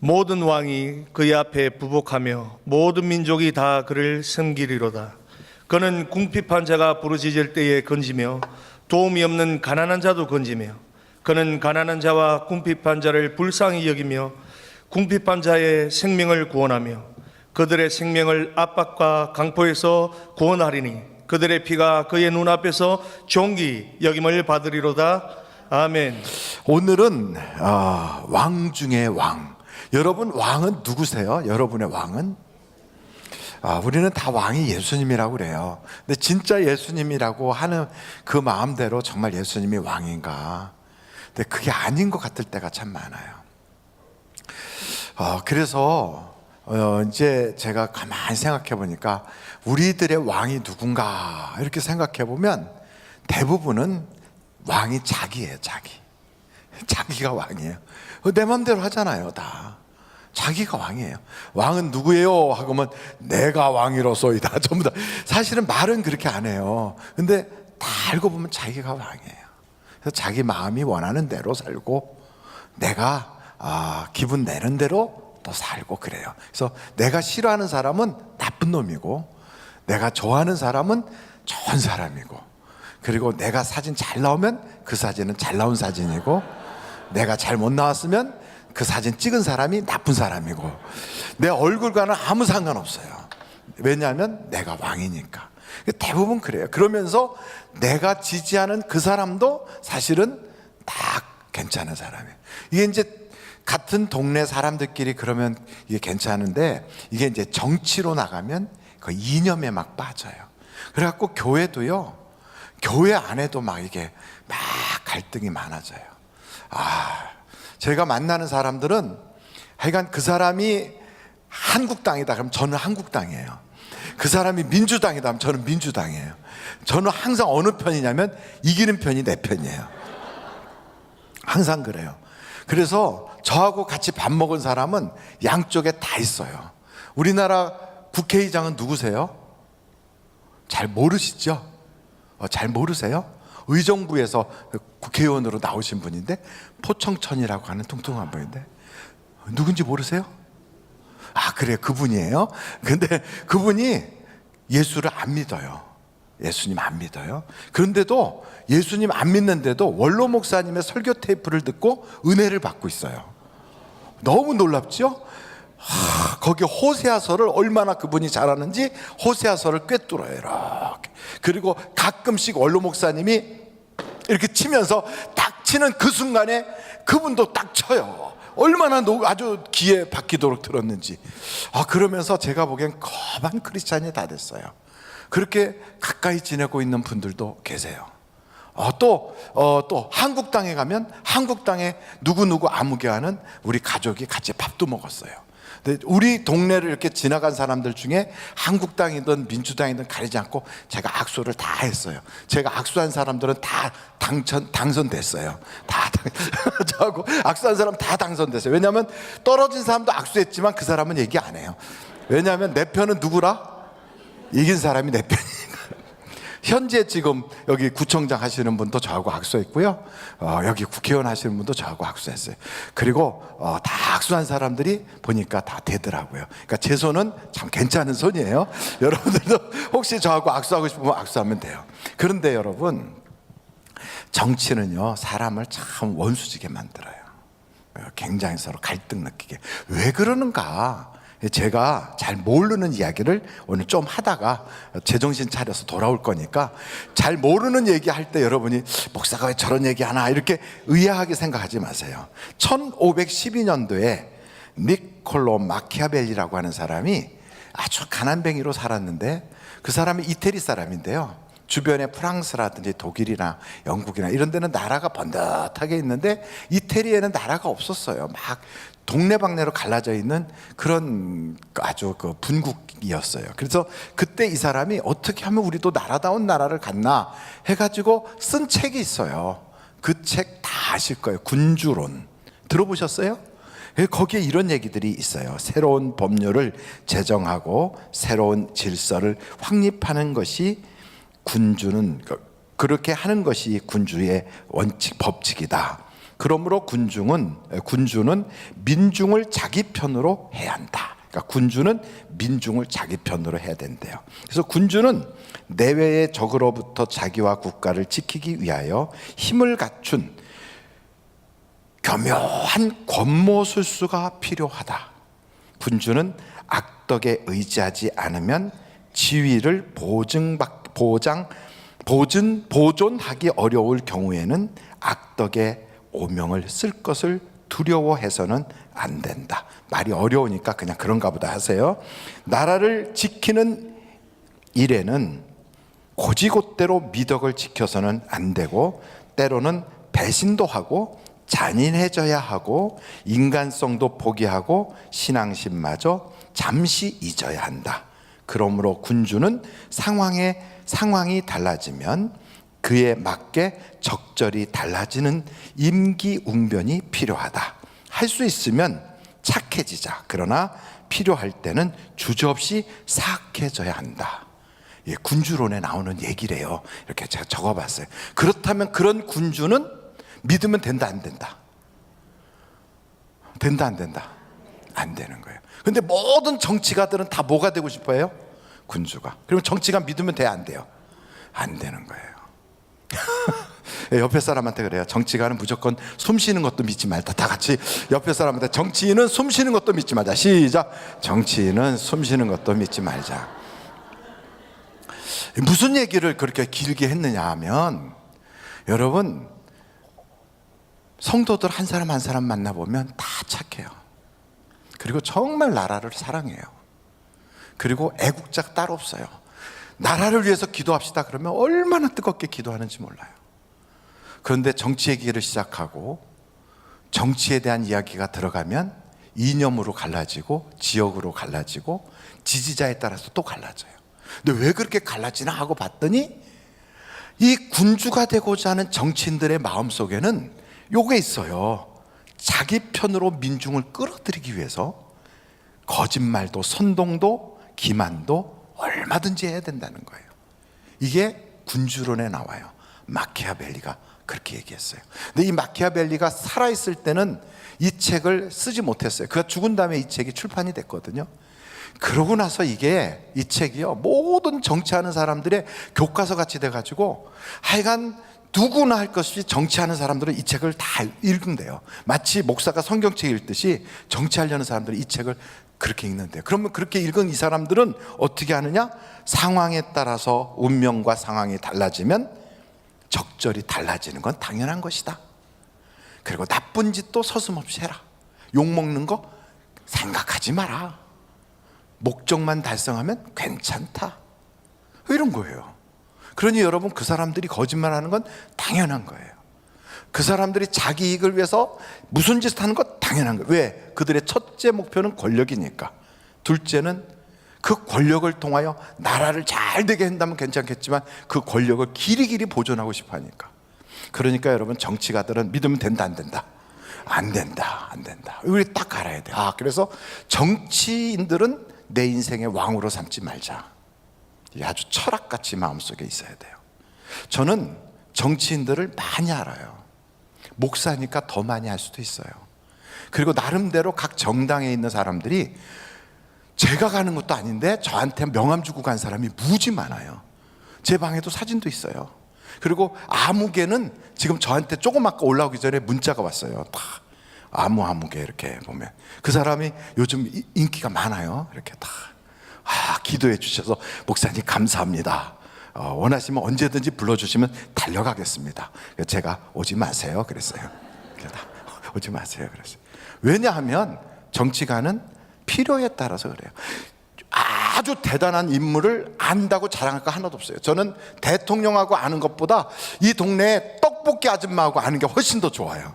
모든 왕이 그의 앞에 부복하며 모든 민족이 다 그를 섬기리로다. 그는 궁핍한 자가 부르짖을 때에 건지며 도움이 없는 가난한 자도 건지며 그는 가난한 자와 궁핍한 자를 불쌍히 여기며 궁핍한 자의 생명을 구원하며 그들의 생명을 압박과 강포에서 구원하리니 그들의 피가 그의 눈앞에서 존귀 여김을 받으리로다. 아멘. 오늘은 왕 중의 왕. 여러분, 왕은 누구세요? 여러분의 왕은? 우리는 다 왕이 예수님이라고 그래요. 근데 진짜 예수님이라고 하는 그 마음대로 정말 예수님이 왕인가? 근데 그게 아닌 것 같을 때가 참 많아요. 그래서 이제 제가 가만히 생각해 보니까 우리들의 왕이 누군가 이렇게 생각해 보면 대부분은 왕이 자기예요. 자기가 왕이에요. 내 마음대로 하잖아요. 다 자기가 왕이에요. 왕은 누구예요? 하고면 내가 왕이로소이다. 전부 다. 사실은 말은 그렇게 안 해요. 근데 다 알고 보면 자기가 왕이에요. 그래서 자기 마음이 원하는 대로 살고 내가 기분 내는 대로 또 살고 그래요. 그래서 내가 싫어하는 사람은 나쁜 놈이고 내가 좋아하는 사람은 좋은 사람이고, 그리고 내가 사진 잘 나오면 그 사진은 잘 나온 사진이고, 내가 잘 못 나왔으면 그 사진 찍은 사람이 나쁜 사람이고, 내 얼굴과는 아무 상관없어요. 왜냐하면 내가 왕이니까. 대부분 그래요. 그러면서 내가 지지하는 그 사람도 사실은 다 괜찮은 사람이에요. 이게 이제 같은 동네 사람들끼리 그러면 이게 괜찮은데, 이게 이제 정치로 나가면 그 이념에 막 빠져요. 그래갖고 교회도요, 교회 안에도 막 이게 막 갈등이 많아져요. 제가 만나는 사람들은 하여간 그 사람이 한국당이다 그러면 저는 한국당이에요. 그 사람이 민주당이다 하면 저는 민주당이에요. 저는 항상 어느 편이냐면 이기는 편이 내 편이에요. 항상 그래요. 그래서 저하고 같이 밥 먹은 사람은 양쪽에 다 있어요. 우리나라 국회의장은 누구세요? 잘 모르시죠? 잘 모르세요? 의정부에서 국회의원으로 나오신 분인데, 포청천이라고 하는 뚱뚱한 분인데 누군지 모르세요? 그래, 그분이에요. 근데 그분이 예수를 안 믿어요. 예수님 안 믿어요. 그런데도 예수님 안 믿는데도 원로 목사님의 설교 테이프를 듣고 은혜를 받고 있어요. 너무 놀랍죠? 거기 호세아서를 얼마나 그분이 잘하는지 호세아서를 꿰뚫어요. 이렇게. 그리고 가끔씩 원로 목사님이 이렇게 치면서 딱 치는 그 순간에 그분도 딱 쳐요. 얼마나 아주 귀에 박히도록 들었는지. 그러면서 제가 보기엔 거만 크리스찬이 다 됐어요. 그렇게 가까이 지내고 있는 분들도 계세요. 또 한국당에 가면 한국당에 누구누구 아무개하는 우리 가족이 같이 밥도 먹었어요. 근데 우리 동네를 이렇게 지나간 사람들 중에 한국당이든 민주당이든 가리지 않고 제가 악수를 다 했어요. 제가 악수한 사람들은 다 당선됐어요. 저하고 악수한 사람 다 당선됐어요. 왜냐하면 떨어진 사람도 악수했지만 그 사람은 얘기 안 해요. 왜냐하면 내 편은 누구라? 이긴 사람이 내 편이니까. 현재 지금 여기 구청장 하시는 분도 저하고 악수했고요. 여기 국회의원 하시는 분도 저하고 악수했어요. 그리고 다 악수한 사람들이 보니까 다 되더라고요. 그러니까 제 손은 참 괜찮은 손이에요. 여러분들도 혹시 저하고 악수하고 싶으면 악수하면 돼요. 그런데 여러분, 정치는요, 사람을 참 원수지게 만들어요. 굉장히 서로 갈등 느끼게. 왜 그러는가? 제가 잘 모르는 이야기를 오늘 좀 하다가 제정신 차려서 돌아올 거니까, 잘 모르는 얘기 할 때 여러분이 목사가 왜 저런 얘기 하나 이렇게 의아하게 생각하지 마세요. 1512년도에 니콜로 마키아벨리라고 하는 사람이 아주 가난뱅이로 살았는데, 그 사람이 이태리 사람인데요, 주변에 프랑스라든지 독일이나 영국이나 이런 데는 나라가 번듯하게 있는데 이태리에는 나라가 없었어요. 막 동네방네로 갈라져 있는 그런 아주 그 분국이었어요. 그래서 그때 이 사람이 어떻게 하면 우리도 나라다운 나라를 갖나 해가지고 쓴 책이 있어요. 그 책 다 아실 거예요. 군주론. 들어보셨어요? 거기에 이런 얘기들이 있어요. 새로운 법률을 제정하고 새로운 질서를 확립하는 것이 군주는, 그렇게 하는 것이 군주의 원칙, 법칙이다. 그러므로 군주는 민중을 자기 편으로 해야 한다. 그러니까 군주는 민중을 자기 편으로 해야 된대요. 그래서 군주는 내외의 적으로부터 자기와 국가를 지키기 위하여 힘을 갖춘 교묘한 권모술수가 필요하다. 군주는 악덕에 의지하지 않으면 지위를 보존하기 어려울 경우에는 악덕의 오명을 쓸 것을 두려워해서는 안 된다. 말이 어려우니까 그냥 그런가 보다 하세요. 나라를 지키는 일에는 고지곳대로 미덕을 지켜서는 안 되고 때로는 배신도 하고 잔인해져야 하고 인간성도 포기하고 신앙심마저 잠시 잊어야 한다. 그러므로 군주는 상황이 달라지면 그에 맞게 적절히 달라지는 임기응변이 필요하다. 할 수 있으면 착해지자. 그러나 필요할 때는 주저없이 사악해져야 한다. 예, 군주론에 나오는 얘기래요. 이렇게 제가 적어봤어요. 그렇다면 그런 군주는 믿으면 된다, 안 된다? 된다, 안 된다? 안 되는 거예요. 근데 모든 정치가들은 다 뭐가 되고 싶어요? 군주가. 그러면 정치가 믿으면 돼야 안 돼요? 안 되는 거예요. 옆에 사람한테 그래요. 정치가는 무조건 숨 쉬는 것도 믿지 말자. 다 같이 옆에 사람한테 정치인은 숨 쉬는 것도 믿지 말자. 시작. 정치인은 숨 쉬는 것도 믿지 말자. 무슨 얘기를 그렇게 길게 했느냐 하면, 여러분, 성도들 한 사람 한 사람 만나보면 다 착해요. 그리고 정말 나라를 사랑해요. 그리고 애국자가 따로 없어요. 나라를 위해서 기도합시다 그러면 얼마나 뜨겁게 기도하는지 몰라요. 그런데 정치 얘기를 시작하고 정치에 대한 이야기가 들어가면 이념으로 갈라지고 지역으로 갈라지고 지지자에 따라서 또 갈라져요. 근데 왜 그렇게 갈라지나 하고 봤더니 이 군주가 되고자 하는 정치인들의 마음속에는 요게 있어요. 자기 편으로 민중을 끌어들이기 위해서 거짓말도 선동도 기만도 얼마든지 해야 된다는 거예요. 이게 군주론에 나와요. 마키아벨리가 그렇게 얘기했어요. 근데 이 마키아벨리가 살아있을 때는 이 책을 쓰지 못했어요. 그가 죽은 다음에 이 책이 출판이 됐거든요. 그러고 나서 이 책이요, 모든 정치하는 사람들의 교과서 같이 돼가지고 하여간 누구나 할 것 없이 정치하는 사람들은 이 책을 다 읽는데요. 마치 목사가 성경책 읽듯이 정치하려는 사람들은 이 책을 그렇게 읽는데요. 그러면 그렇게 읽은 이 사람들은 어떻게 하느냐? 상황에 따라서 운명과 상황이 달라지면 적절히 달라지는 건 당연한 것이다. 그리고 나쁜 짓도 서슴없이 해라. 욕먹는 거 생각하지 마라. 목적만 달성하면 괜찮다. 이런 거예요. 그러니 여러분, 그 사람들이 거짓말하는 건 당연한 거예요. 그 사람들이 자기 이익을 위해서 무슨 짓을 하는 건 당연한 거예요. 왜? 그들의 첫째 목표는 권력이니까. 둘째는 그 권력을 통하여 나라를 잘 되게 한다면 괜찮겠지만 그 권력을 길이길이 보존하고 싶어 하니까. 그러니까 여러분, 정치가들은 믿으면 된다, 안 된다? 안 된다, 안 된다. 우리 딱 알아야 돼요. 그래서 정치인들은 내 인생의 왕으로 삼지 말자. 이게 아주 철학같이 마음속에 있어야 돼요. 저는 정치인들을 많이 알아요. 목사니까 더 많이 알 수도 있어요. 그리고 나름대로 각 정당에 있는 사람들이 제가 가는 것도 아닌데 저한테 명함 주고 간 사람이 무지 많아요. 제 방에도 사진도 있어요. 그리고 아무개는 지금 저한테 조금 아까 올라오기 전에 문자가 왔어요. 다 아무개 이렇게 보면 그 사람이 요즘 인기가 많아요. 이렇게 다 기도해 주셔서 목사님 감사합니다. 원하시면 언제든지 불러주시면 달려가겠습니다. 제가 오지 마세요 그랬어요. 오지 마세요 그랬어요. 왜냐하면 정치가는 필요에 따라서 그래요. 아주 대단한 인물을 안다고 자랑할 거 하나도 없어요. 저는 대통령하고 아는 것보다 이 동네에 떡볶이 아줌마하고 아는 게 훨씬 더 좋아요.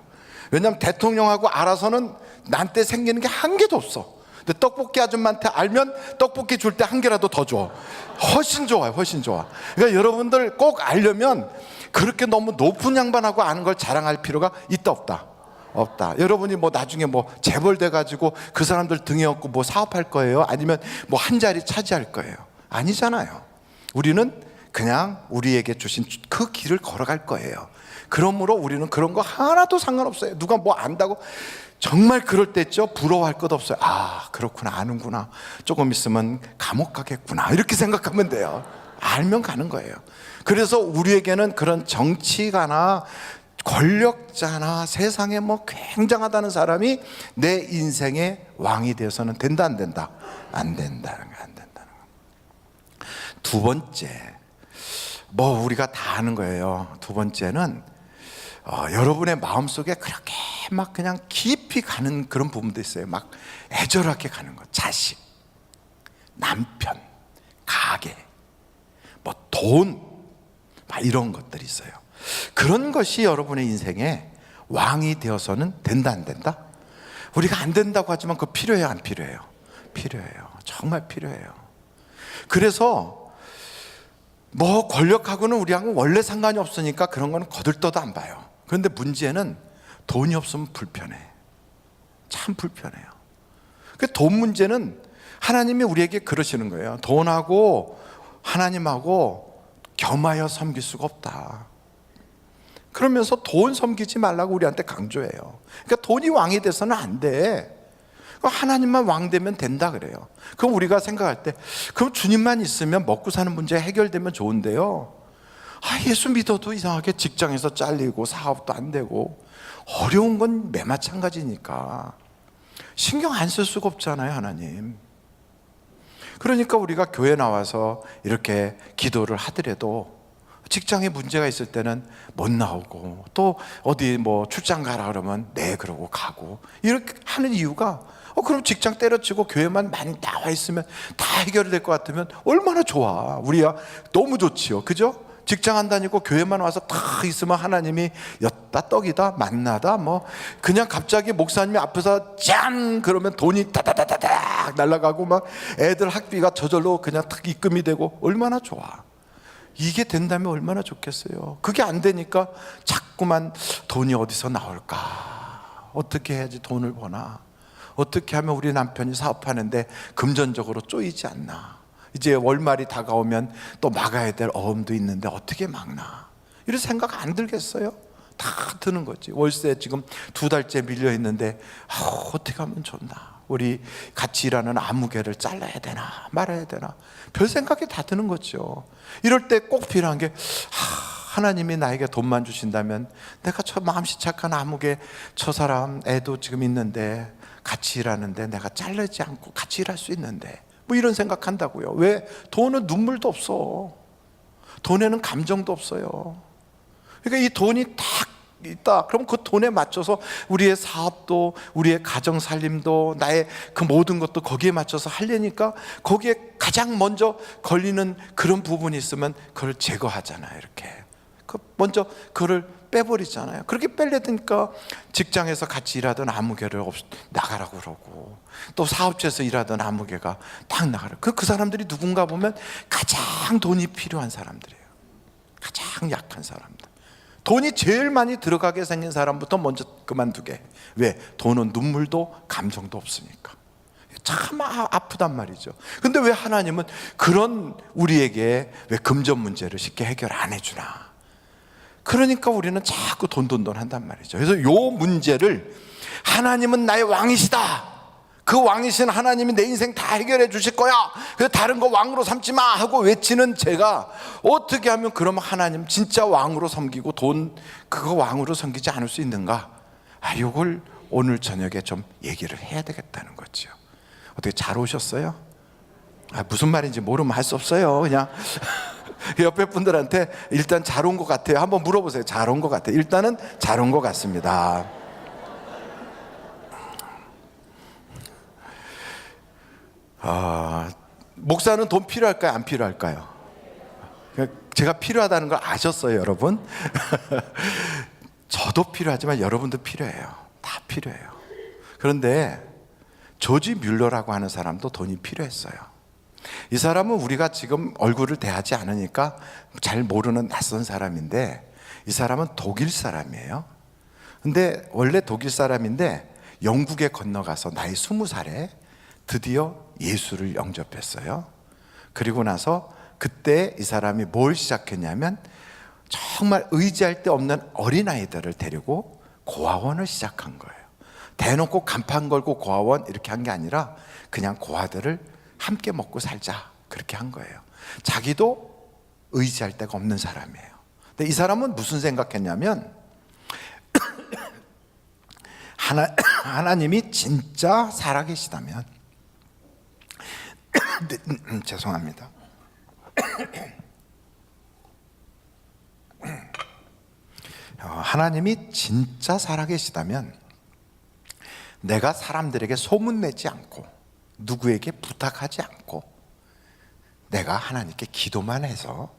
왜냐하면 대통령하고 알아서는 나한테 생기는 게 한 개도 없어. 근데 떡볶이 아줌마한테 알면 떡볶이 줄 때 한 개라도 더 줘. 훨씬 좋아요, 훨씬 좋아. 그러니까 여러분들 꼭 알려면 그렇게 너무 높은 양반하고 아는 걸 자랑할 필요가 있다 없다? 없다. 여러분이 뭐 나중에 뭐 재벌 돼가지고 그 사람들 등에 업고 뭐 사업할 거예요? 아니면 뭐 한 자리 차지할 거예요? 아니잖아요. 우리는 그냥 우리에게 주신 그 길을 걸어갈 거예요. 그러므로 우리는 그런 거 하나도 상관없어요. 누가 뭐 안다고 정말 그럴 때 있죠. 부러워할 것 없어요. 아, 그렇구나, 아는구나. 조금 있으면 감옥 가겠구나, 이렇게 생각하면 돼요. 알면 가는 거예요. 그래서 우리에게는 그런 정치가나 권력자나 세상에 뭐 굉장하다는 사람이 내 인생의 왕이 되어서는 된다, 안 된다? 안 된다는 거, 안 된다는 거. 두 번째, 뭐 우리가 다 아는 거예요. 두 번째는 여러분의 마음속에 그렇게 막 그냥 깊이 가는 그런 부분도 있어요. 막 애절하게 가는 거. 자식, 남편, 가게, 뭐 돈, 막 이런 것들이 있어요. 그런 것이 여러분의 인생에 왕이 되어서는 된다, 안 된다? 우리가 안 된다고 하지만 그거 필요해요, 안 필요해요? 필요해요. 정말 필요해요. 그래서 뭐 권력하고는 우리하고 원래 상관이 없으니까 그런 거는 거들떠도 안 봐요. 그런데 문제는 돈이 없으면 불편해. 참 불편해요. 그 돈 문제는 하나님이 우리에게 그러시는 거예요. 돈하고 하나님하고 겸하여 섬길 수가 없다. 그러면서 돈 섬기지 말라고 우리한테 강조해요. 그러니까 돈이 왕이 돼서는 안 돼. 하나님만 왕 되면 된다 그래요. 그럼 우리가 생각할 때, 그럼 주님만 있으면 먹고 사는 문제 해결되면 좋은데요. 예수 믿어도 이상하게 직장에서 잘리고 사업도 안 되고 어려운 건 매 마찬가지니까 신경 안 쓸 수가 없잖아요, 하나님. 그러니까 우리가 교회 나와서 이렇게 기도를 하더라도 직장에 문제가 있을 때는 못 나오고, 또 어디 뭐 출장 가라 그러면 네 그러고 가고, 이렇게 하는 이유가 그럼 직장 때려치고 교회만 많이 나와 있으면 다 해결될 것 같으면 얼마나 좋아. 우리야 너무 좋지요, 그죠? 직장 안 다니고 교회만 와서 다 있으면 하나님이 엿다 떡이다 만나다 뭐 그냥 갑자기 목사님이 앞에서 짠 그러면 돈이 다다다다닥 날아가고 막 애들 학비가 저절로 그냥 탁 입금이 되고 얼마나 좋아. 이게 된다면 얼마나 좋겠어요. 그게 안 되니까 자꾸만 돈이 어디서 나올까, 어떻게 해야지 돈을 버나, 어떻게 하면 우리 남편이 사업하는데 금전적으로 쪼이지 않나, 이제 월말이 다가오면 또 막아야 될 어음도 있는데 어떻게 막나, 이런 생각 안 들겠어요? 다 드는 거지. 월세 지금 2달째 밀려 있는데 어떻게 하면 좋나, 우리 같이 일하는 아무개를 잘라야 되나 말아야 되나, 별 생각이 다 드는 거죠. 이럴 때 꼭 필요한 게 하나님이 나에게 돈만 주신다면 내가 저 마음씨 착한 아무개 저 사람 애도 지금 있는데 같이 일하는데 내가 자르지 않고 같이 일할 수 있는데, 뭐 이런 생각한다고요. 왜? 돈은 눈물도 없어. 돈에는 감정도 없어요. 그러니까 이 돈이 딱 있다. 그럼 그 돈에 맞춰서 우리의 사업도, 우리의 가정 살림도, 나의 그 모든 것도 거기에 맞춰서 하려니까 거기에 가장 먼저 걸리는 그런 부분이 있으면 그걸 제거하잖아요. 이렇게 먼저 그걸 빼버리잖아요. 그렇게 빼려니까 직장에서 같이 일하던 아무개를 나가라고 그러고, 또 사업체에서 일하던 아무개가 딱 나가라고. 그 사람들이 누군가 보면 가장 돈이 필요한 사람들이에요. 가장 약한 사람들. 돈이 제일 많이 들어가게 생긴 사람부터 먼저 그만두게. 왜? 돈은 눈물도 감정도 없으니까. 참 아프단 말이죠. 근데 왜 하나님은 그런 우리에게 왜 금전 문제를 쉽게 해결 안 해주나? 그러니까 우리는 자꾸 돈 한단 말이죠. 그래서 요 문제를 하나님은 나의 왕이시다, 그 왕이신 하나님이 내 인생 다 해결해 주실 거야, 그래서 다른 거 왕으로 삼지 마 하고 외치는 제가 어떻게 하면 그러면 하나님 진짜 왕으로 섬기고 돈 그거 왕으로 섬기지 않을 수 있는가? 요걸 오늘 저녁에 좀 얘기를 해야 되겠다는 거죠. 어떻게 잘 오셨어요? 무슨 말인지 모르면 할 수 없어요. 그냥 옆에 분들한테 일단 잘 온 것 같아요 한번 물어보세요. 잘 온 것 같아요. 일단은 잘 온 것 같습니다. 목사는 돈 필요할까요, 안 필요할까요? 제가 필요하다는 걸 아셨어요, 여러분? 저도 필요하지만 여러분도 필요해요. 다 필요해요. 그런데 조지 뮬러라고 하는 사람도 돈이 필요했어요. 이 사람은 우리가 지금 얼굴을 대하지 않으니까 잘 모르는 낯선 사람인데, 이 사람은 독일 사람이에요. 근데 원래 독일 사람인데 영국에 건너가서 나이 20살에 드디어 예수를 영접했어요. 그리고 나서 그때 이 사람이 뭘 시작했냐면 정말 의지할 데 없는 어린아이들을 데리고 고아원을 시작한 거예요. 대놓고 간판 걸고 고아원 이렇게 한 게 아니라 그냥 고아들을 함께 먹고 살자 그렇게 한 거예요. 자기도 의지할 데가 없는 사람이에요. 근데 이 사람은 무슨 생각했냐면 하나님이 진짜 살아계시다면 죄송합니다. 하나님이 진짜 살아계시다면 내가 사람들에게 소문내지 않고 누구에게 부탁하지 않고 내가 하나님께 기도만 해서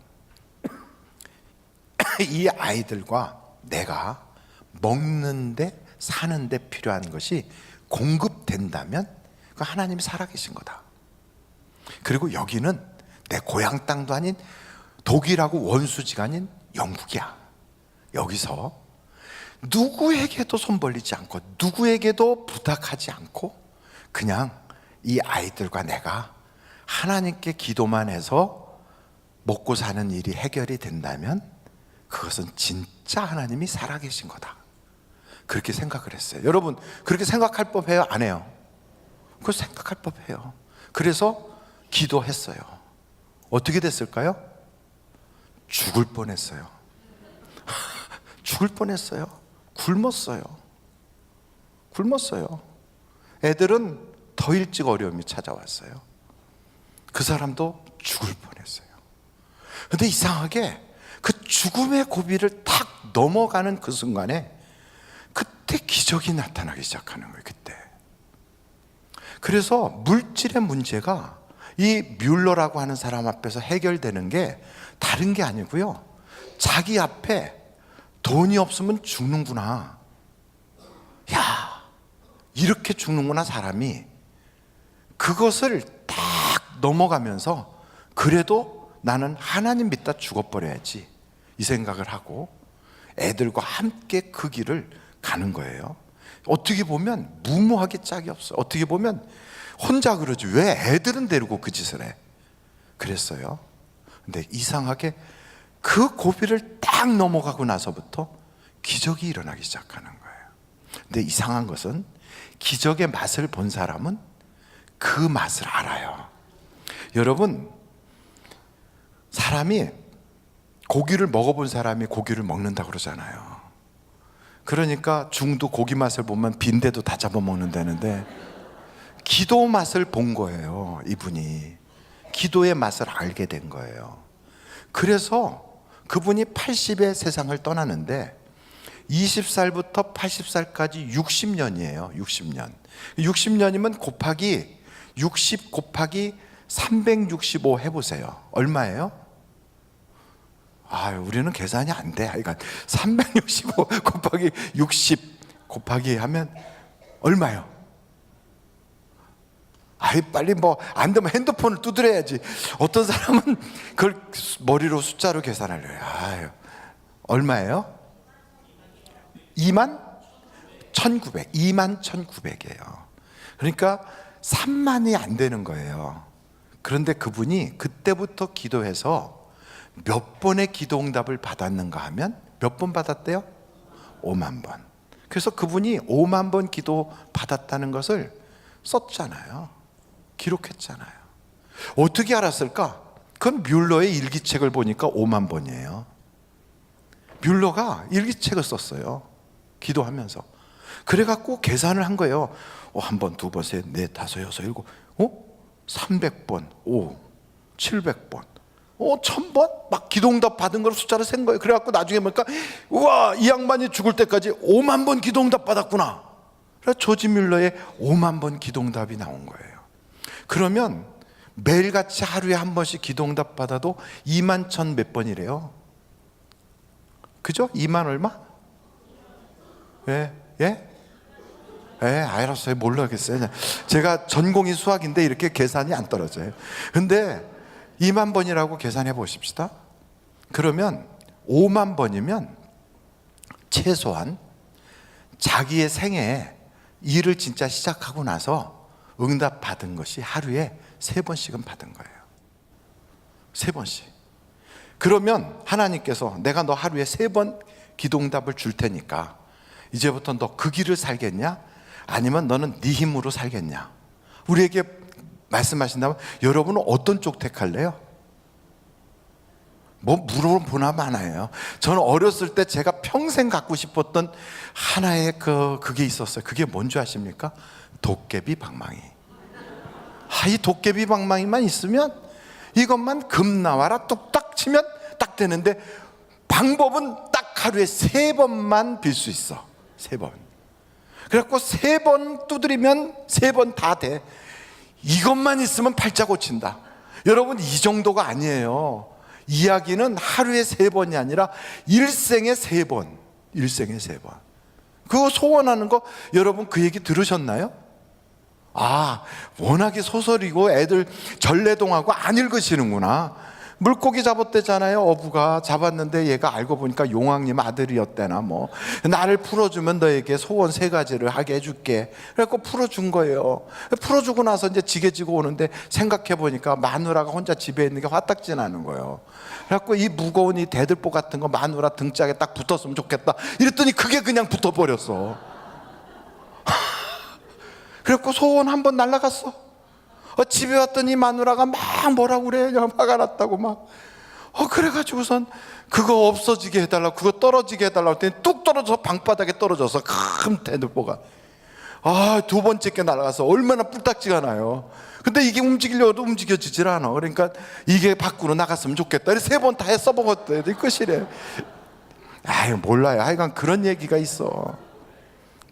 이 아이들과 내가 먹는데 사는데 필요한 것이 공급된다면 그 하나님이 살아계신 거다. 그리고 여기는 내 고향 땅도 아닌 독일하고 원수지가 아닌 영국이야. 여기서 누구에게도 손 벌리지 않고 누구에게도 부탁하지 않고 그냥 이 아이들과 내가 하나님께 기도만 해서 먹고 사는 일이 해결이 된다면 그것은 진짜 하나님이 살아계신 거다. 그렇게 생각을 했어요. 여러분 그렇게 생각할 법해요? 안 해요? 그거 생각할 법해요. 그래서 기도했어요. 어떻게 됐을까요? 죽을 뻔했어요. 죽을 뻔했어요. 굶었어요. 애들은 더 일찍 어려움이 찾아왔어요. 그 사람도 죽을 뻔했어요. 근데 이상하게 그 죽음의 고비를 탁 넘어가는 그 순간에 그때 기적이 나타나기 시작하는 거예요. 그때. 그래서 물질의 문제가 이 뮬러라고 하는 사람 앞에서 해결되는 게 다른 게 아니고요, 자기 앞에 돈이 없으면 죽는구나, 야 이렇게 죽는구나 사람이, 그것을 딱 넘어가면서 그래도 나는 하나님 믿다 죽어버려야지 이 생각을 하고 애들과 함께 그 길을 가는 거예요. 어떻게 보면 무모하게 짝이 없어요. 어떻게 보면 혼자 그러지 왜 애들은 데리고 그 짓을 해, 그랬어요. 근데 이상하게 그 고비를 딱 넘어가고 나서부터 기적이 일어나기 시작하는 거예요. 근데 이상한 것은 기적의 맛을 본 사람은 그 맛을 알아요. 여러분, 사람이 고기를 먹어본 사람이 고기를 먹는다 그러잖아요. 그러니까 중도 고기 맛을 보면 빈대도 다 잡아먹는다는데 기도 맛을 본 거예요. 이분이 기도의 맛을 알게 된 거예요. 그래서 그분이 80에 세상을 떠나는데 20살부터 80살까지 60년이에요 60년 60년이면 곱하기 60 곱하기 365 해보세요. 얼마예요? 우리는 계산이 안 돼. 그러니까 365 곱하기 60 곱하기 하면 얼마요? 빨리 안 되면 핸드폰을 두드려야지. 어떤 사람은 그걸 머리로 숫자로 계산하려요. 얼마예요? 21,900이에요. 그러니까 3만이 안 되는 거예요. 그런데 그분이 그때부터 기도해서 몇 번의 기도 응답을 받았는가 하면 몇 번 받았대요? 5만 번. 그래서 그분이 5만 번 기도 받았다는 것을 썼잖아요. 기록했잖아요. 어떻게 알았을까? 그건 뮬러의 일기책을 보니까 5만 번이에요. 뮬러가 일기책을 썼어요. 기도하면서. 그래갖고 계산을 한 거예요. 한 번, 두 번, 셋, 넷, 다섯, 여섯, 일곱, 300번, 700번, 1000번? 막 기도응답 받은 걸 숫자를 센 거예요. 그래갖고 나중에 보니까 우와, 이 양반이 죽을 때까지 5만 번 기도응답 받았구나. 그래서 조지 뮬러의 5만 번 기도응답이 나온 거예요. 그러면 매일같이 하루에 한 번씩 기도응답 받아도 2만 1000 몇 번이래요. 그죠? 2만 얼마? 예? 알았어요. 모르겠어요. 제가 전공이 수학인데 이렇게 계산이 안 떨어져요. 근데 2만 번이라고 계산해 보십시다. 그러면 5만 번이면 최소한 자기의 생애에 일을 진짜 시작하고 나서 응답 받은 것이 하루에 3번씩은 받은 거예요. 3번씩. 그러면 하나님께서 내가 너 하루에 3번 기도응답을 줄 테니까 이제부터 너 그 길을 살겠냐? 아니면 너는 네 힘으로 살겠냐? 우리에게 말씀하신다면 여러분은 어떤 쪽 택할래요? 뭐 물어보나 마나요. 저는 어렸을 때 제가 평생 갖고 싶었던 하나의 그게 있었어요. 그게 뭔지 아십니까? 도깨비 방망이. 이 도깨비 방망이만 있으면 이것만 금 나와라 뚝딱 치면 딱 되는데 방법은 딱 하루에 3번만 빌 수 있어. 3번. 그래갖고 3번 두드리면 3번 다 돼. 이것만 있으면 팔자 고친다. 여러분, 이 정도가 아니에요. 이야기는 하루에 3번이 아니라 일생에 3번. 일생에 3번. 그거 소원하는 거 여러분 그 얘기 들으셨나요? 워낙에 소설이고 애들 전래동하고 안 읽으시는구나. 물고기 잡았대잖아요. 어부가 잡았는데 얘가 알고 보니까 용왕님 아들이었대나 뭐. 나를 풀어주면 너에게 소원 3가지를 하게 해줄게. 그래갖고 풀어준 거예요. 풀어주고 나서 이제 지게 지고 오는데 생각해 보니까 마누라가 혼자 집에 있는 게 화딱지 나는 거예요. 그래갖고 이 무거운 이 대들보 같은 거 마누라 등짝에 딱 붙었으면 좋겠다 이랬더니 그게 그냥 붙어버렸어. 그래갖고 소원 한 번 날라갔어. 집에 왔더니 마누라가 막 뭐라고 그래. 그냥 화가 났다고 막. 그래가지고선 그거 없어지게 해달라고, 그거 떨어지게 해달라고 했더니 뚝 떨어져서 방바닥에 떨어져서 큰 대들보가 2번째 게 날아가서 얼마나 뿔딱지가 나요. 근데 이게 움직이려도 움직여지질 않아. 그러니까 이게 밖으로 나갔으면 좋겠다. 3번 다 써먹었대. 끝이래. 몰라요. 하여간 그런 얘기가 있어.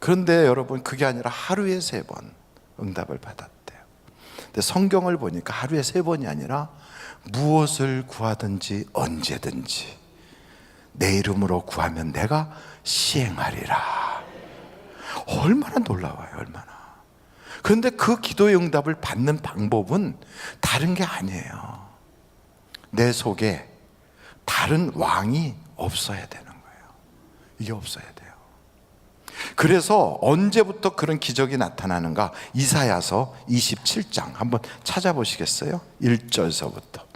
그런데 여러분, 그게 아니라 하루에 3번 응답을 받았대요. 근데 성경을 보니까 하루에 3번이 아니라 무엇을 구하든지 언제든지 내 이름으로 구하면 내가 시행하리라. 얼마나 놀라워요. 얼마나. 그런데 그 기도의 응답을 받는 방법은 다른 게 아니에요. 내 속에 다른 왕이 없어야 되는 거예요. 이게 없어야 돼요. 그래서 언제부터 그런 기적이 나타나는가? 이사야서 27장 한번 찾아보시겠어요? 1절서부터.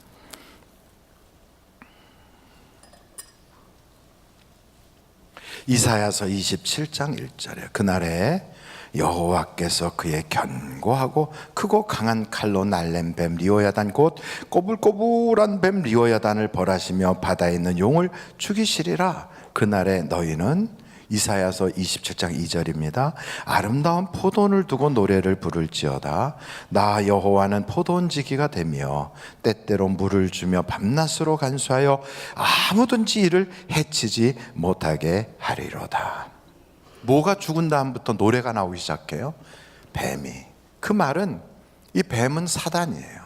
이사야서 27장 1절에 그날에 여호와께서 그의 견고하고 크고 강한 칼로 날랜 뱀 리오야단 곧 꼬불꼬불한 뱀 리오야단을 벌하시며 바다에 있는 용을 죽이시리라. 그날에 너희는, 이사야서 27장 2절입니다. 아름다운 포도원을 두고 노래를 부를지어다. 나 여호와는 포도원지기가 되며 때때로 물을 주며 밤낮으로 간수하여 아무든지 이를 해치지 못하게 하리로다. 뭐가 죽은 다음부터 노래가 나오기 시작해요? 뱀이. 그 말은, 이 뱀은 사단이에요.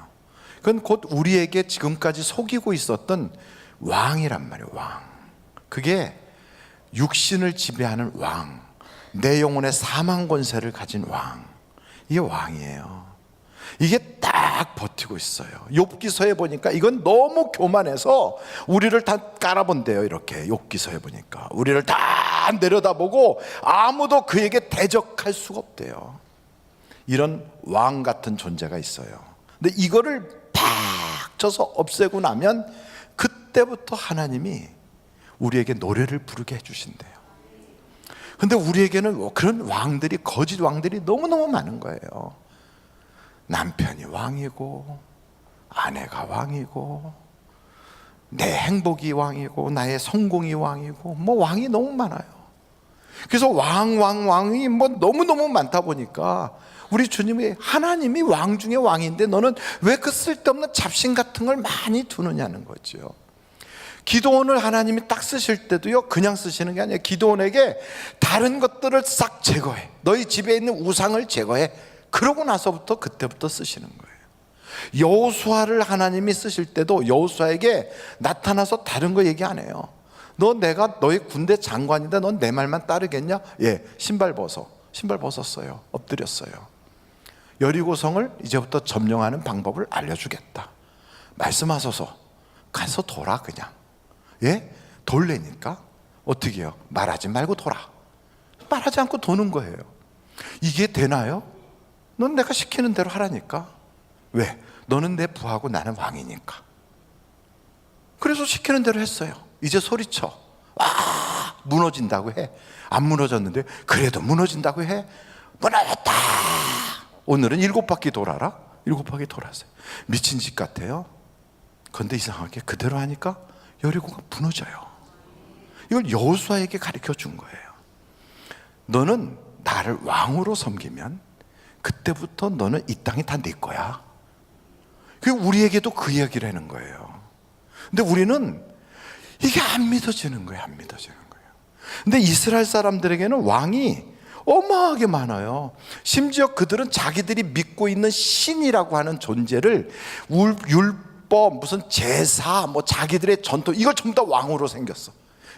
그건 곧 우리에게 지금까지 속이고 있었던 왕이란 말이에요. 왕. 그게 육신을 지배하는 왕, 내 영혼의 사망 권세를 가진 왕. 이게 왕이에요. 이게 딱 버티고 있어요. 욥기서에 보니까 이건 너무 교만해서 우리를 다 깔아본대요. 이렇게 욥기서에 보니까 우리를 다 내려다보고 아무도 그에게 대적할 수가 없대요. 이런 왕 같은 존재가 있어요. 근데 이거를 팍 쳐서 없애고 나면 그때부터 하나님이 우리에게 노래를 부르게 해주신대요. 근데 우리에게는 그런 왕들이, 거짓 왕들이 너무너무 많은 거예요. 남편이 왕이고, 아내가 왕이고, 내 행복이 왕이고, 나의 성공이 왕이고, 뭐 왕이 너무 많아요. 그래서 왕이 뭐 너무너무 많다 보니까 우리 주님이, 하나님이 왕 중에 왕인데 너는 왜 그 쓸데없는 잡신 같은 걸 많이 두느냐는 거죠. 기도원을 하나님이 딱 쓰실 때도요, 그냥 쓰시는 게 아니에요. 기도원에게 다른 것들을 싹 제거해. 너희 집에 있는 우상을 제거해. 그러고 나서부터, 그때부터 쓰시는 거예요. 여호수아를 하나님이 쓰실 때도 여호수아에게 나타나서 다른 거 얘기 안 해요. 내가 너희 군대 장관인데 넌 내 말만 따르겠냐? 예, 신발 벗어. 신발 벗었어요. 엎드렸어요. 여리고성을 이제부터 점령하는 방법을 알려주겠다. 말씀하소서. 가서 돌아 그냥. 예? 돌래니까 어떻게 해요? 말하지 말고 돌아. 말하지 않고 도는 거예요. 이게 되나요? 넌 내가 시키는 대로 하라니까. 왜? 너는 내 부하고 나는 왕이니까. 그래서 시키는 대로 했어요. 이제 소리쳐. 무너진다고 해. 안 무너졌는데 그래도 무너진다고 해. 무너졌다. 오늘은 7바퀴 돌아라. 7바퀴 돌았어요. 미친 짓 같아요. 그런데 이상하게 그대로 하니까 여리고가 무너져요. 이걸 여호수아에게 가르쳐 준 거예요. 너는 나를 왕으로 섬기면 그때부터 너는 이 땅이 다 네 거야. 우리에게도 그 이야기를 하는 거예요. 근데 우리는 이게 안 믿어지는 거예요. 안 믿어지는 거예요. 근데 이스라엘 사람들에게는 왕이 어마어마하게 많아요. 심지어 그들은 자기들이 믿고 있는 신이라고 하는 존재를 율법, 무슨 제사, 뭐 자기들의 전통, 이걸 전부 다 왕으로 생겼어.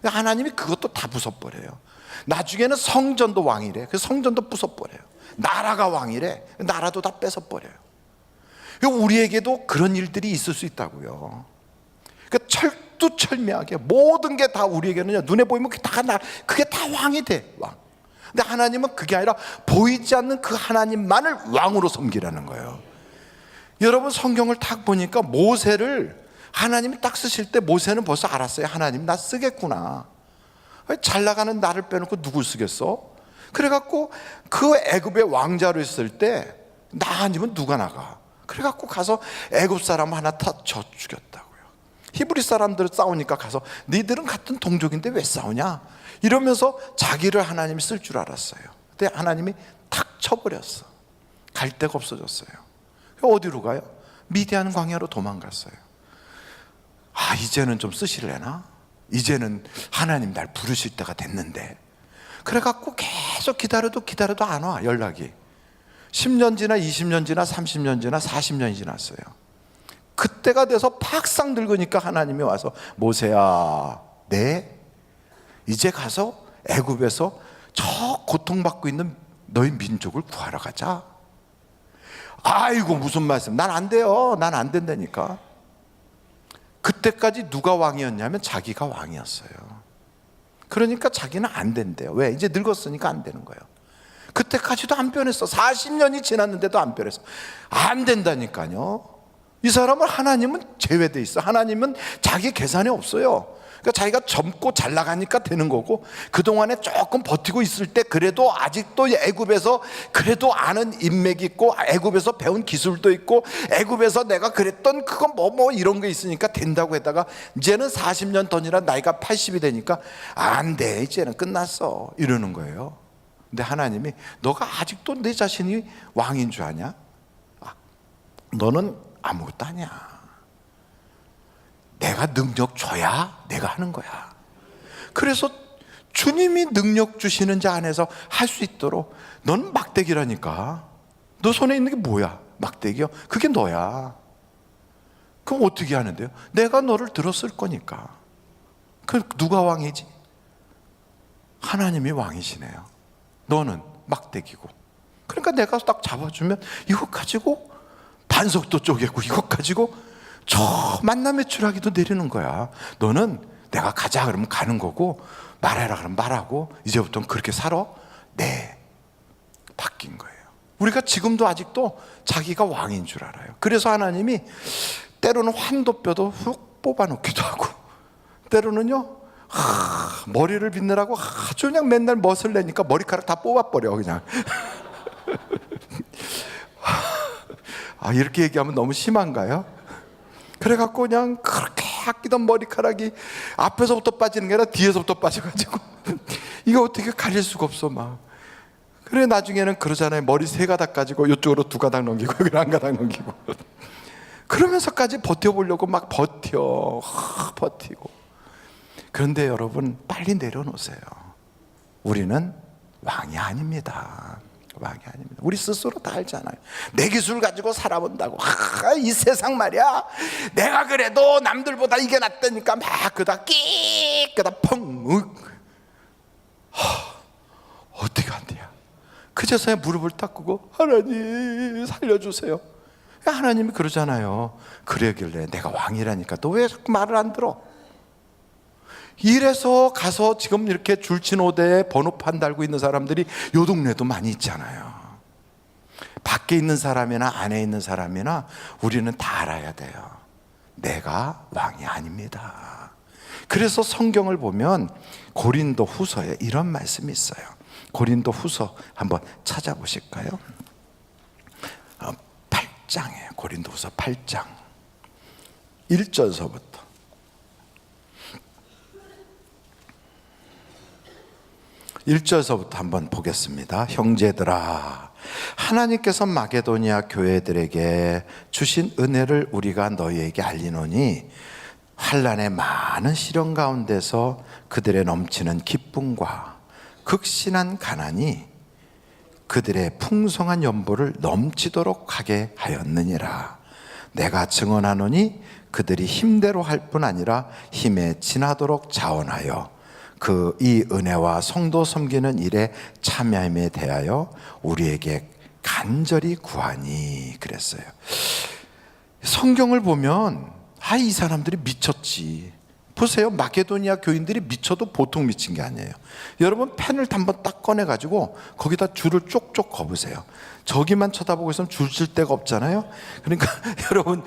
하나님이 그것도 다 부숴버려요. 나중에는 성전도 왕이래. 그 성전도 부숴버려요. 나라가 왕이래. 나라도 다 뺏어버려요. 우리에게도 그런 일들이 있을 수 있다고요. 그러니까 철두철미하게 모든 게 다 우리에게는 눈에 보이면 그게 다 왕이 돼. 왕. 근데 하나님은 그게 아니라 보이지 않는 그 하나님만을 왕으로 섬기라는 거예요. 여러분 성경을 딱 보니까 모세를 하나님이 딱 쓰실 때 모세는 벌써 알았어요. 하나님 나 쓰겠구나. 잘 나가는 나를 빼놓고 누굴 쓰겠어? 그래갖고 그 애굽의 왕자로 있을 때 나 아니면 누가 나가? 그래갖고 가서 애굽 사람 하나 다 쳐 죽였다고요. 히브리 사람들 싸우니까 가서 니들은 같은 동족인데 왜 싸우냐? 이러면서 자기를 하나님이 쓸 줄 알았어요. 근데 하나님이 탁 쳐버렸어. 갈 데가 없어졌어요. 어디로 가요? 미디안 광야로 도망갔어요. 이제는 좀 쓰실래나? 이제는 하나님 날 부르실 때가 됐는데. 그래갖고 계속 기다려도 안 와, 연락이. 10년 지나 20년 지나 30년 지나 40년이 지났어요. 그때가 돼서 팍상 늙으니까 하나님이 와서 모세야, 네? 이제 가서 애굽에서 저 고통받고 있는 너희 민족을 구하러 가자. 아이고 무슨 말씀. 난 안 돼요. 난 안 된다니까. 그때까지 누가 왕이었냐면 자기가 왕이었어요. 그러니까 자기는 안 된대요. 왜? 이제 늙었으니까 안 되는 거예요. 그때까지도 안 변했어. 40년이 지났는데도 안 변했어. 안 된다니까요. 이 사람은 하나님은 제외돼 있어. 하나님은 자기 계산이 없어요. 그러니까 자기가 젊고 잘 나가니까 되는 거고, 그동안에 조금 버티고 있을 때 그래도 아직도 애굽에서 그래도 아는 인맥이 있고 애굽에서 배운 기술도 있고 애굽에서 내가 그랬던 그건 뭐 이런 게 있으니까 된다고 했다가 이제는 40년 더 지나 나이가 80이 되니까 안 돼, 이제는 끝났어 이러는 거예요. 근데 하나님이 너가 아직도 내 자신이 왕인 줄 아냐? 너는 아무것도 아니야. 내가 능력 줘야 내가 하는 거야. 그래서 주님이 능력 주시는 자 안에서 할 수 있도록, 넌 막대기라니까. 너 손에 있는 게 뭐야? 막대기요? 그게 너야. 그럼 어떻게 하는데요? 내가 너를 들었을 거니까. 그 누가 왕이지? 하나님이 왕이시네요. 너는 막대기고. 그러니까 내가 딱 잡아주면 이것 가지고 반석도 쪼개고 이것 가지고 저 만남의 추락이도 내리는 거야. 너는 내가 가자 그러면 가는 거고, 말해라 그러면 말하고, 이제부터는 그렇게 살아? 네, 바뀐 거예요. 우리가 지금도 아직도 자기가 왕인 줄 알아요. 그래서 하나님이 때로는 환도뼈도 훅 뽑아놓기도 하고, 때로는요 머리를 빗느라고 아주 그냥 맨날 멋을 내니까 머리카락 다 뽑아버려 그냥. 이렇게 얘기하면 너무 심한가요? 그래갖고 그냥 그렇게 아끼던 머리카락이 앞에서부터 빠지는 게 아니라 뒤에서부터 빠져가지고 이거 어떻게 가릴 수가 없어 막. 그래 나중에는 그러잖아요. 머리 3가닥 가지고 이쪽으로 2가닥 넘기고 여기 1가닥 넘기고 그러면서까지 버텨보려고 막 버티고. 그런데 여러분 빨리 내려놓으세요. 우리는 왕이 아닙니다. 왕이 아닙니다. 우리 스스로 다 알잖아요. 내 기술 가지고 살아본다고. 이 세상 말이야, 내가 그래도 남들보다 이게 낫다니까 막 그다 끼 그다 펑. 어떻게 안 돼요? 그제서야 무릎을 닦고 하나님 살려주세요. 하나님이 그러잖아요. 그러길래 내가 왕이라니까 너 왜 자꾸 말을 안 들어? 이래서 가서 지금 이렇게 줄치노대에 번호판 달고 있는 사람들이 요 동네도 많이 있잖아요. 밖에 있는 사람이나 안에 있는 사람이나 우리는 다 알아야 돼요. 내가 왕이 아닙니다. 그래서 성경을 보면 고린도 후서에 이런 말씀이 있어요. 고린도 후서 한번 찾아보실까요? 8장이에요. 고린도 후서 8장 1절서부터 1절서부터 한번 보겠습니다. 형제들아, 하나님께서 마게도니아 교회들에게 주신 은혜를 우리가 너희에게 알리노니 환난의 많은 시련 가운데서 그들의 넘치는 기쁨과 극신한 가난이 그들의 풍성한 연보를 넘치도록 하게 하였느니라. 내가 증언하노니 그들이 힘대로 할 뿐 아니라 힘에 지나도록 자원하여 그 이 은혜와 성도 섬기는 일에 참여함에 대하여 우리에게 간절히 구하니 그랬어요. 성경을 보면 이 사람들이 미쳤지. 보세요. 마게도니아 교인들이 미쳐도 보통 미친 게 아니에요. 여러분 펜을 한번 딱 꺼내가지고 거기다 줄을 쪽쪽 거보세요. 저기만 쳐다보고 있으면 줄 칠 데가 없잖아요. 그러니까 여러분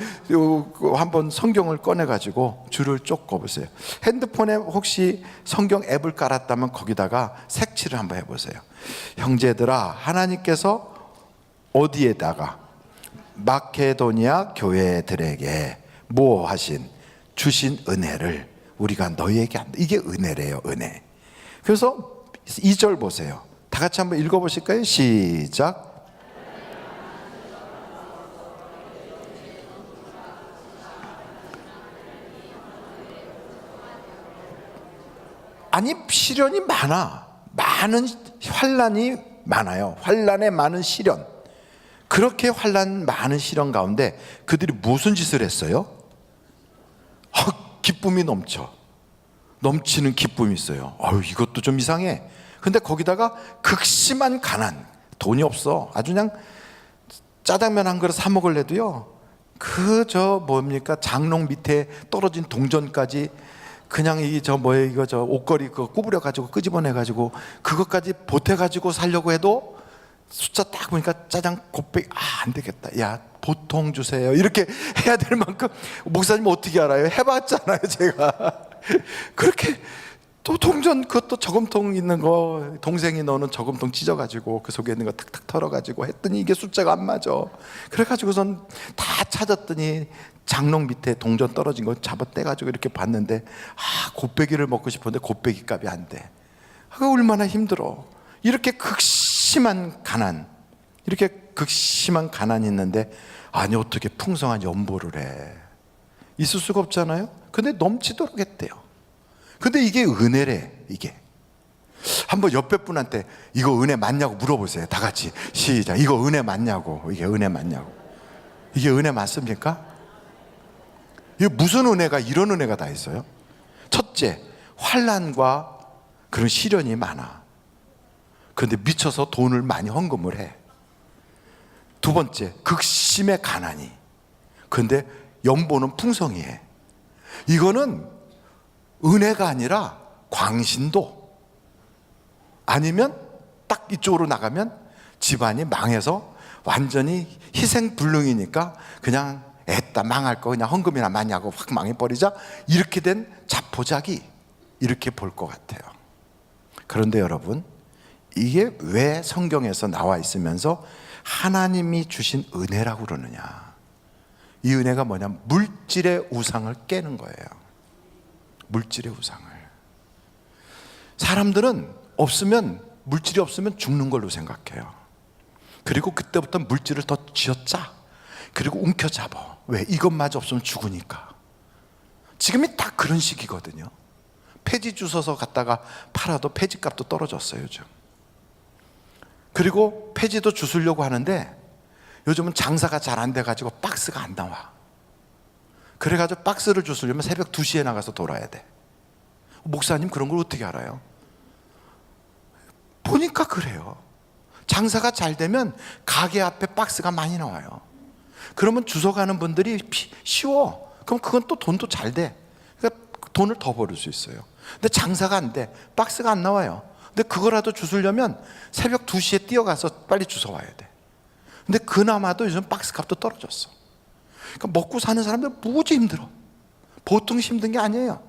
한번 성경을 꺼내가지고 줄을 쪽 거보세요. 핸드폰에 혹시 성경 앱을 깔았다면 거기다가 색칠을 한번 해보세요. 형제들아, 하나님께서 어디에다가 마케도니아 교회들에게 뭐 하신 주신 은혜를 우리가 너희에게 한다. 이게 은혜래요. 은혜. 그래서 2절 보세요. 다 같이 한번 읽어보실까요? 시작. 아니 시련이 많은 환난이 많아요. 환난에 많은 시련. 그렇게 환난 많은 시련 가운데 그들이 무슨 짓을 했어요? 기쁨이 넘치는 기쁨이 있어요. 이것도 좀 이상해. 근데 거기다가 극심한 가난, 돈이 없어. 아주 그냥 짜장면 한 그릇 사 먹을래도요, 장롱 밑에 떨어진 동전까지 그냥 옷걸이 구부려 가지고 끄집어내 가지고 그것까지 보태 가지고 살려고 해도 숫자 딱 보니까 짜장 곱빼기 안 되겠다. 야, 보통 주세요. 이렇게 해야 될 만큼. 목사님 어떻게 알아요? 해봤잖아요, 제가. 그렇게 또 동전 그것도 저금통 있는 거 동생이 너는 저금통 찢어가지고 그 속에 있는 거 탁탁 털어가지고 했더니 이게 숫자가 안 맞아. 그래가지고선 다 찾았더니 장롱 밑에 동전 떨어진 거 잡아 떼가지고 이렇게 봤는데 곱빼기를 먹고 싶었는데 곱빼기 값이 안 돼. 얼마나 힘들어. 이렇게 극심한 가난이 있는데 아니 어떻게 풍성한 연보를 해. 있을 수가 없잖아요. 근데 넘치도록 했대요. 근데 이게 은혜래. 이게 한번 옆에 분한테 이거 은혜 맞냐고 물어보세요. 다 같이 시작. 이거 은혜 맞냐고. 이게 은혜 맞냐고. 이게 은혜 맞습니까? 이게 무슨 은혜가 이런 은혜가 다 있어요? 첫째, 환난과 그런 시련이 많아. 그런데 미쳐서 돈을 많이 헌금을 해. 두 번째, 극심의 가난이. 그런데 연보는 풍성해. 이거는 은혜가 아니라 광신도. 아니면 딱 이쪽으로 나가면 집안이 망해서 완전히 희생불능이니까 그냥 애따 망할 거 그냥 헌금이나 많이 하고 확 망해버리자. 이렇게 된 자포자기. 이렇게 볼 것 같아요. 그런데 여러분, 이게 왜 성경에서 나와 있으면서 하나님이 주신 은혜라고 그러느냐? 이 은혜가 뭐냐면 물질의 우상을 깨는 거예요. 물질의 우상을. 사람들은 물질이 없으면 죽는 걸로 생각해요. 그리고 그때부터 물질을 더 쥐어짜. 그리고 움켜잡아. 왜? 이것마저 없으면 죽으니까. 지금이 딱 그런 시기거든요. 폐지 주워서 갖다가 팔아도 폐지값도 떨어졌어요, 요즘. 그리고 폐지도 주스려고 하는데 요즘은 장사가 잘 안 돼가지고 박스가 안 나와. 그래가지고 박스를 주스려면 새벽 2시에 나가서 돌아야 돼. 목사님 그런 걸 어떻게 알아요? 보니까 그래요. 장사가 잘 되면 가게 앞에 박스가 많이 나와요. 그러면 주워가는 분들이 쉬워. 그럼 그건 또 돈도 잘 돼. 그러니까 돈을 더 벌을 수 있어요. 근데 장사가 안 돼. 박스가 안 나와요. 근데 그거라도 주스려면 새벽 2시에 뛰어가서 빨리 주워와야 돼. 근데 그나마도 요즘 박스 값도 떨어졌어. 그러니까 먹고 사는 사람들 무지 힘들어. 보통 힘든 게 아니에요.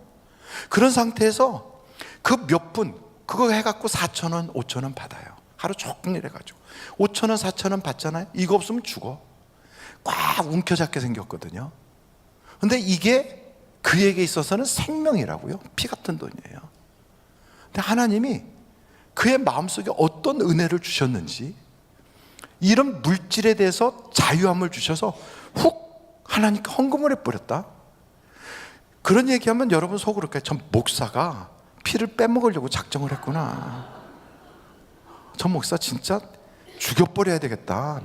그런 상태에서 그 몇 분 그거 해갖고 4,000원, 5,000원 받아요. 하루 종일 해가지고 5,000원, 4,000원 받잖아요. 이거 없으면 죽어. 꽉 움켜잡게 생겼거든요. 근데 이게 그에게 있어서는 생명이라고요. 피 같은 돈이에요. 근데 하나님이 그의 마음속에 어떤 은혜를 주셨는지, 이런 물질에 대해서 자유함을 주셔서 훅 하나님께 헌금을 해버렸다. 그런 얘기하면 여러분 속으로 저 목사가 피를 빼먹으려고 작정을 했구나, 저 목사 진짜 죽여버려야 되겠다,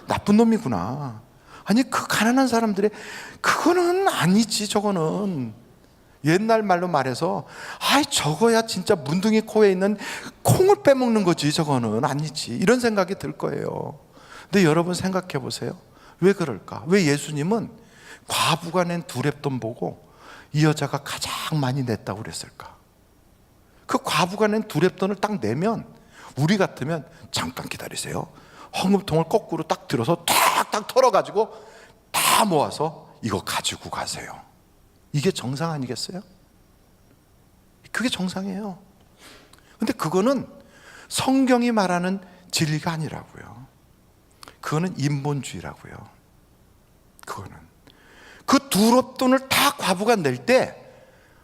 나쁜 놈이구나. 아니, 그 가난한 사람들의, 그거는 아니지. 저거는 옛날 말로 말해서 아이 저거야 진짜 문둥이 코에 있는 콩을 빼먹는 거지, 저거는 아니지, 이런 생각이 들 거예요. 근데 여러분 생각해 보세요. 왜 그럴까? 왜 예수님은 과부가 낸 2렙돈 보고 이 여자가 가장 많이 냈다고 그랬을까? 그 과부가 낸 2렙돈을 딱 내면 우리 같으면 잠깐 기다리세요, 헌금통을 거꾸로 딱 들어서 탁탁 털어가지고 다 모아서 이거 가지고 가세요. 이게 정상 아니겠어요? 그게 정상이에요. 근데 그거는 성경이 말하는 진리가 아니라고요. 그거는 인본주의라고요. 그거는 그 2렙돈을 다 과부가 낼 때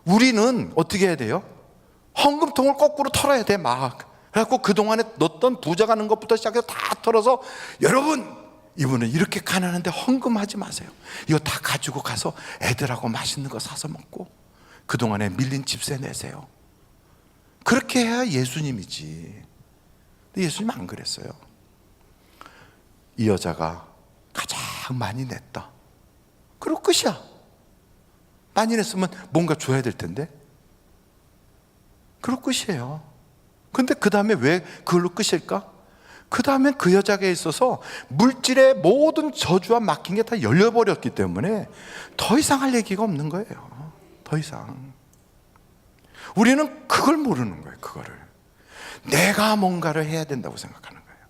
우리는 어떻게 해야 돼요? 헌금통을 거꾸로 털어야 돼. 막 그래갖고 그동안에 넣었던 부자가 는 것부터 시작해서 다 털어서, 여러분 이분은 이렇게 가난한데 헌금하지 마세요, 이거 다 가지고 가서 애들하고 맛있는 거 사서 먹고 그동안에 밀린 집세 내세요. 그렇게 해야 예수님이지. 근데 예수님 안 그랬어요. 이 여자가 가장 많이 냈다, 그리고 끝이야. 많이 냈으면 뭔가 줘야 될 텐데, 그리고 끝이에요. 근데 그 다음에 왜 그걸로 끝일까? 그 다음엔 그 여자에게 있어서 물질의 모든 저주와 막힌 게 다 열려버렸기 때문에 더 이상 할 얘기가 없는 거예요. 더 이상. 우리는 그걸 모르는 거예요. 그거를 내가 뭔가를 해야 된다고 생각하는 거예요.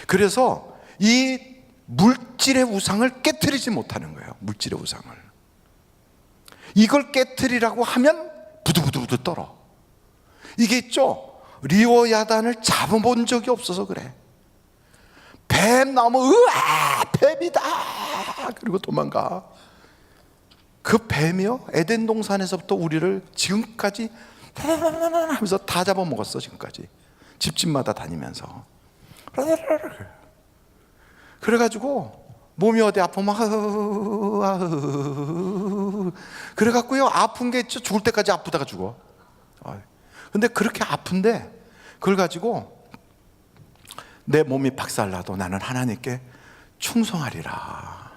그래서 이 물질의 우상을 깨트리지 못하는 거예요. 물질의 우상을. 이걸 깨트리라고 하면 부두부두부두 떨어. 이게 있죠, 리오야단을 잡아본 적이 없어서 그래. 뱀 나오면 으아 뱀이다 그리고 도망가. 그 뱀이요, 에덴 동산에서부터 우리를 지금까지 하면서 다 잡아먹었어. 지금까지 집집마다 다니면서. 그래가지고 몸이 어디 아프면 그래갖고요, 아픈 게 있죠, 죽을 때까지 아프다가 죽어. 근데 그렇게 아픈데 그걸 가지고 내 몸이 박살나도 나는 하나님께 충성하리라,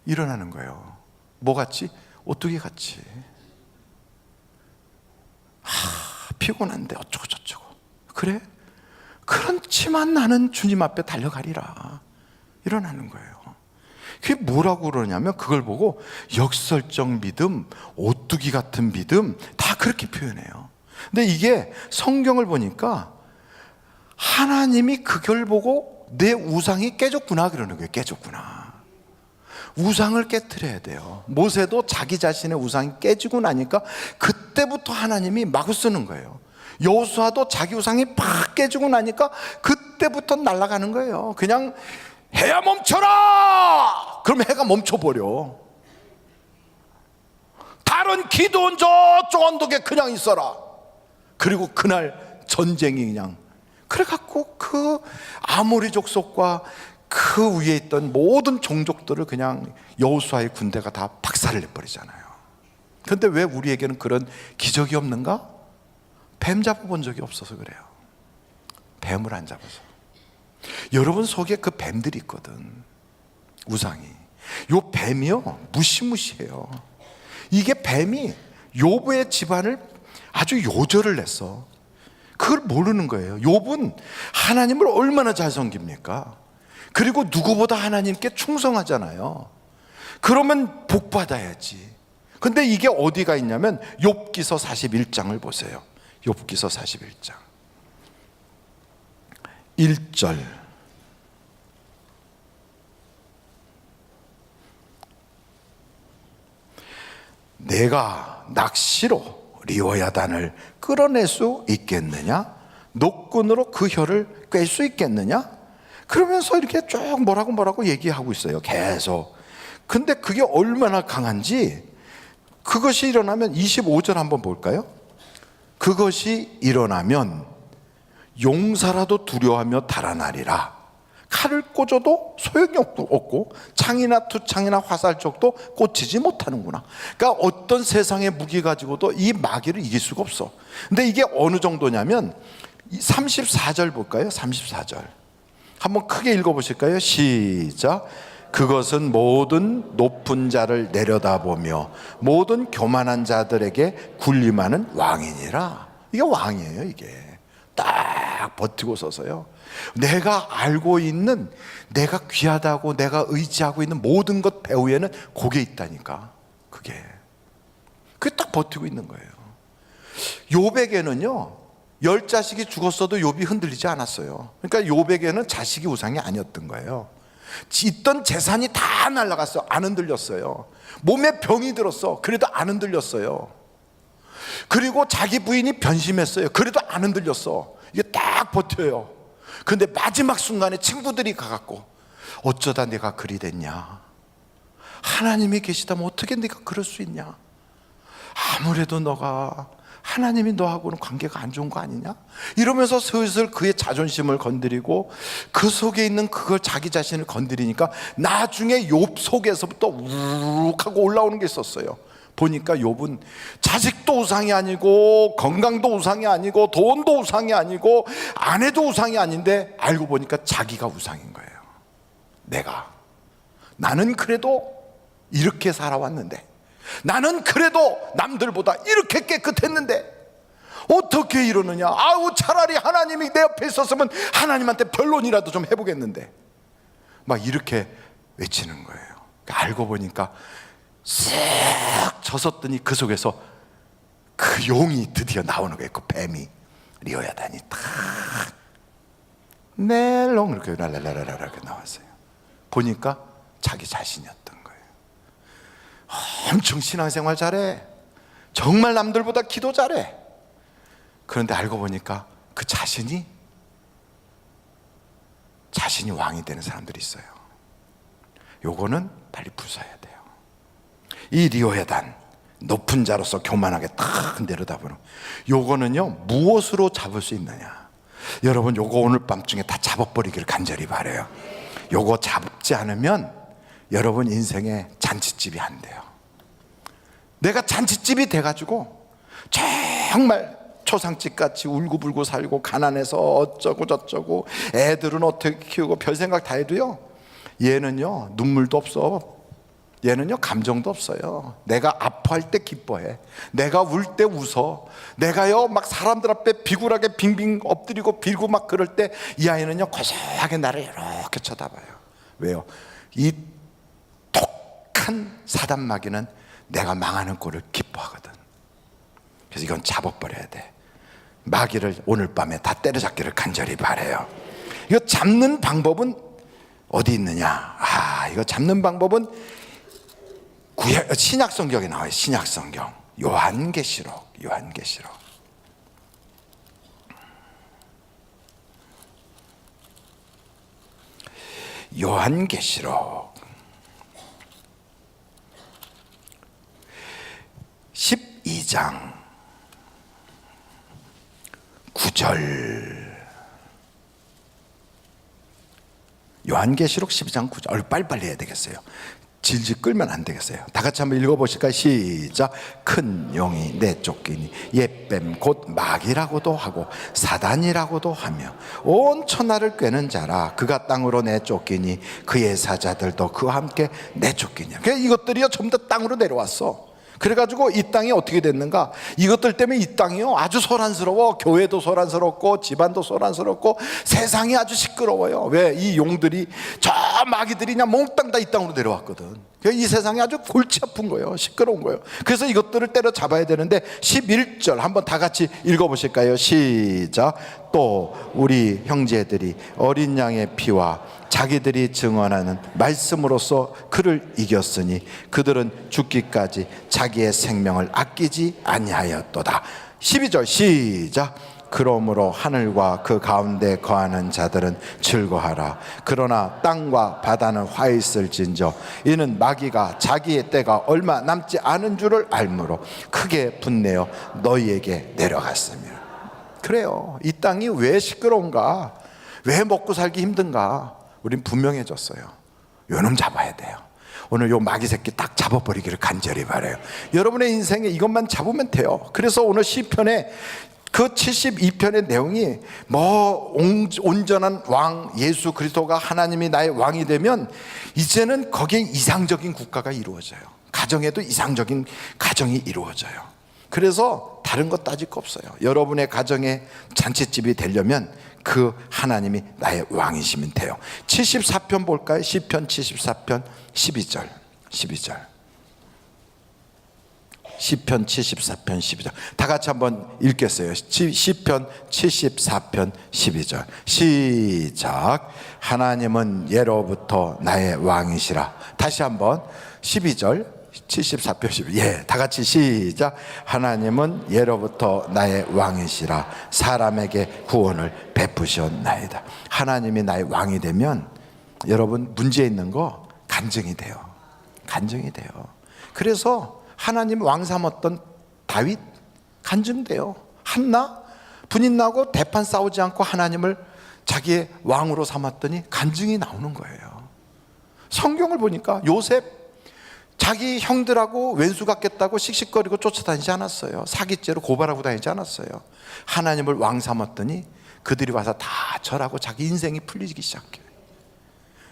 일어나는 거예요. 뭐 같이? 오뚜기 같이. 피곤한데 어쩌고 저쩌고. 그래? 그렇지만 나는 주님 앞에 달려가리라, 일어나는 거예요. 그게 뭐라고 그러냐면, 그걸 보고 역설적 믿음, 오뚜기 같은 믿음, 다 그렇게 표현해요. 근데 이게 성경을 보니까 하나님이 그걸 보고 내 우상이 깨졌구나 그러는 거예요. 깨졌구나. 우상을 깨트려야 돼요. 모세도 자기 자신의 우상이 깨지고 나니까 그때부터 하나님이 마구 쓰는 거예요. 여호수아도 자기 우상이 팍 깨지고 나니까 그때부터 날아가는 거예요. 그냥 해야 멈춰라! 그럼 해가 멈춰버려. 다른 기도원 저쪽 언덕에 그냥 있어라. 그리고 그날 전쟁이 그냥, 그래갖고 그 아모리 족속과 그 위에 있던 모든 종족들을 그냥 여호수아의 군대가 다 박살을 내버리잖아요. 그런데 왜 우리에게는 그런 기적이 없는가? 뱀 잡아본 적이 없어서 그래요. 뱀을 안 잡아서. 여러분 속에 그 뱀들이 있거든, 우상이. 요 뱀이요, 무시무시해요. 이게 뱀이 욥의 집안을 아주 요절을 냈어. 그걸 모르는 거예요. 욥은 하나님을 얼마나 잘 섬깁니까? 그리고 누구보다 하나님께 충성하잖아요. 그러면 복 받아야지. 근데 이게 어디가 있냐면 욥기서 41장을 보세요. 욥기서 41장 1절. 내가 낚시로 리워야단을 끌어낼 수 있겠느냐? 노끈으로 그 혀를 꿰 수 있겠느냐? 그러면서 이렇게 쭉 뭐라고 얘기하고 있어요. 계속. 근데 그게 얼마나 강한지, 그것이 일어나면 25절 한번 볼까요? 그것이 일어나면 용사라도 두려워하며 달아나리라. 칼을 꽂아도 소용이 없고 창이나 투창이나 화살쪽도 꽂히지 못하는구나. 그러니까 어떤 세상의 무기 가지고도 이 마귀를 이길 수가 없어. 근데 이게 어느 정도냐면 34절 볼까요? 34절 한번 크게 읽어보실까요? 시작. 그것은 모든 높은 자를 내려다보며 모든 교만한 자들에게 군림하는 왕이니라. 이게 왕이에요. 이게 딱 버티고 서서요, 내가 알고 있는, 내가 귀하다고 내가 의지하고 있는 모든 것 배후에는 그게 있다니까. 그게 딱 버티고 있는 거예요. 욥에게는요 10자식이 죽었어도 욥이 흔들리지 않았어요. 그러니까 욥에게는 자식이 우상이 아니었던 거예요. 있던 재산이 다 날아갔어요. 안 흔들렸어요. 몸에 병이 들었어. 그래도 안 흔들렸어요. 그리고 자기 부인이 변심했어요. 그래도 안 흔들렸어. 이게 딱 버텨요. 근데 마지막 순간에 친구들이 가갖고 어쩌다 내가 그리 됐냐, 하나님이 계시다면 어떻게 네가 그럴 수 있냐, 아무래도 너가 하나님이 너하고는 관계가 안 좋은 거 아니냐, 이러면서 슬슬 그의 자존심을 건드리고 그 속에 있는 그걸 자기 자신을 건드리니까 나중에 욥 속에서부터 우르륵 하고 올라오는 게 있었어요. 보니까 욥은 자식도 우상이 아니고 건강도 우상이 아니고 돈도 우상이 아니고 아내도 우상이 아닌데 알고 보니까 자기가 우상인 거예요. 나는 그래도 이렇게 살아왔는데, 나는 그래도 남들보다 이렇게 깨끗했는데 어떻게 이러느냐, 아우 차라리 하나님이 내 옆에 있었으면 하나님한테 변론이라도 좀 해보겠는데, 막 이렇게 외치는 거예요. 알고 보니까 쓱 젖었더니 그 속에서 그 용이 드디어 나오는 거예요. 그 뱀이 리워야단이 탁 멜롱 이렇게 랄랄랄랄 이렇게 나왔어요. 보니까 자기 자신이었던 거예요. 엄청 신앙생활 잘해, 정말 남들보다 기도 잘해. 그런데 알고 보니까 그 자신이 왕이 되는 사람들이 있어요. 요거는 빨리 부숴야 돼요. 이 리워야단, 높은 자로서 교만하게 탁 내려다보는, 요거는요 무엇으로 잡을 수 있느냐. 여러분 요거 오늘 밤중에 다 잡아버리기를 간절히 바라요. 요거 잡지 않으면 여러분 인생에 잔치집이 안 돼요. 내가 잔치집이 돼가지고 정말 초상집같이 울고불고 살고 가난해서 어쩌고 저쩌고 애들은 어떻게 키우고 별 생각 다 해도요, 얘는요 눈물도 없어. 얘는요 감정도 없어요. 내가 아파할 때 기뻐해, 내가 울 때 웃어, 내가요 막 사람들 앞에 비굴하게 빙빙 엎드리고 빌고 막 그럴 때 이 아이는요 고소하게 나를 이렇게 쳐다봐요. 왜요? 이 독한 사단마귀는 내가 망하는 꼴을 기뻐하거든. 그래서 이건 잡아버려야 돼. 마귀를 오늘 밤에 다 때려잡기를 간절히 바라요. 이거 잡는 방법은 어디 있느냐? 이거 잡는 방법은 신약 성경에 나와요. 신약 성경 요한계시록. 요한계시록 12장 9절. 요한계시록 12장 9절. 빨리빨리 해야 되겠어요. 질질 끌면 안 되겠어요. 다 같이 한번 읽어보실까요? 시작. 큰 용이 내쫓기니 옛뱀 곧 마귀라고도 하고 사단이라고도 하며 온 천하를 꿰는 자라. 그가 땅으로 내쫓기니 그의 사자들도 그와 함께 내쫓기냐. 그러니까 이것들이요 전부 다 땅으로 내려왔어. 그래가지고 이 땅이 어떻게 됐는가, 이것들 때문에 이 땅이요 아주 소란스러워. 교회도 소란스럽고 집안도 소란스럽고 세상이 아주 시끄러워요. 왜? 이 용들이, 저 마귀들이 그냥 몽땅 다 이 땅으로 내려왔거든. 이 세상이 아주 골치 아픈 거예요. 시끄러운 거예요. 그래서 이것들을 때려잡아야 되는데 11절 한번 다 같이 읽어보실까요? 시작. 또 우리 형제들이 어린 양의 피와 자기들이 증언하는 말씀으로써 그를 이겼으니 그들은 죽기까지 자기의 생명을 아끼지 아니하였도다. 12절 시작. 그러므로 하늘과 그 가운데 거하는 자들은 즐거하라. 그러나 땅과 바다는 화 있을진저 이는 마귀가 자기의 때가 얼마 남지 않은 줄을 알므로 크게 분내어 너희에게 내려갔으며. 그래요. 이 땅이 왜 시끄러운가? 왜 먹고 살기 힘든가? 우린 분명해졌어요. 요놈 잡아야 돼요. 오늘 요 마귀 새끼 딱 잡아버리기를 간절히 바라요. 여러분의 인생에 이것만 잡으면 돼요. 그래서 오늘 시편에 그 72편의 내용이 온전한 왕 예수 그리스도가 하나님이 나의 왕이 되면 이제는 거기에 이상적인 국가가 이루어져요. 가정에도 이상적인 가정이 이루어져요. 그래서 다른 거 따질 거 없어요. 여러분의 가정에 잔치집이 되려면 그 하나님이 나의 왕이시면 돼요. 74편 볼까요? 시편 74편 12절. 시편 74편 12절 다 같이 한번 읽겠어요. 시편 74편 12절 시작. 하나님은 예로부터 나의 왕이시라. 다시 한번 12절 74편 12절 예, 다 같이 시작. 하나님은 예로부터 나의 왕이시라. 사람에게 구원을 베푸셨나이다. 하나님이 나의 왕이 되면 여러분 문제 있는 거 간증이 돼요. 간증이 돼요. 그래서 하나님 왕 삼았던 다윗 간증돼요. 한나 분인 나고 대판 싸우지 않고 하나님을 자기의 왕으로 삼았더니 간증이 나오는 거예요. 성경을 보니까 요셉 자기 형들하고 왼수 같겠다고 씩씩거리고 쫓아다니지 않았어요. 사기죄로 고발하고 다니지 않았어요. 하나님을 왕 삼았더니 그들이 와서 다 절하고 자기 인생이 풀리기 시작해요.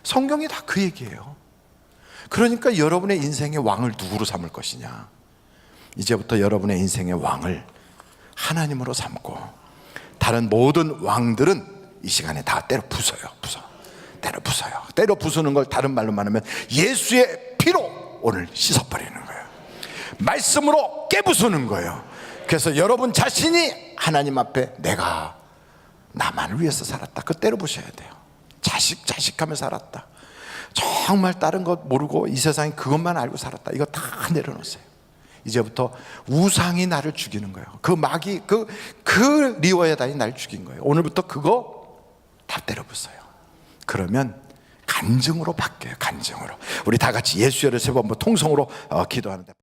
성경이 다 그 얘기예요. 그러니까 여러분의 인생의 왕을 누구로 삼을 것이냐? 이제부터 여러분의 인생의 왕을 하나님으로 삼고 다른 모든 왕들은 이 시간에 다 때려 부숴요. 때려 부숴요. 때려 부수는 걸 다른 말로 말하면 예수의 피로 오늘 씻어버리는 거예요. 말씀으로 깨부수는 거예요. 그래서 여러분 자신이 하나님 앞에 내가 나만을 위해서 살았다. 그거 때려 부셔야 돼요. 자식하며 살았다. 정말 다른 것 모르고 이 세상에 그것만 알고 살았다. 이거 다 내려놓으세요. 이제부터 우상이 나를 죽이는 거예요. 그 마귀 그 리워야단이 나를 죽인 거예요. 오늘부터 그거 다 때려부숴요. 그러면 간증으로 바뀌어요. 간증으로. 우리 다 같이 예수를 세 번 통성으로 기도하는데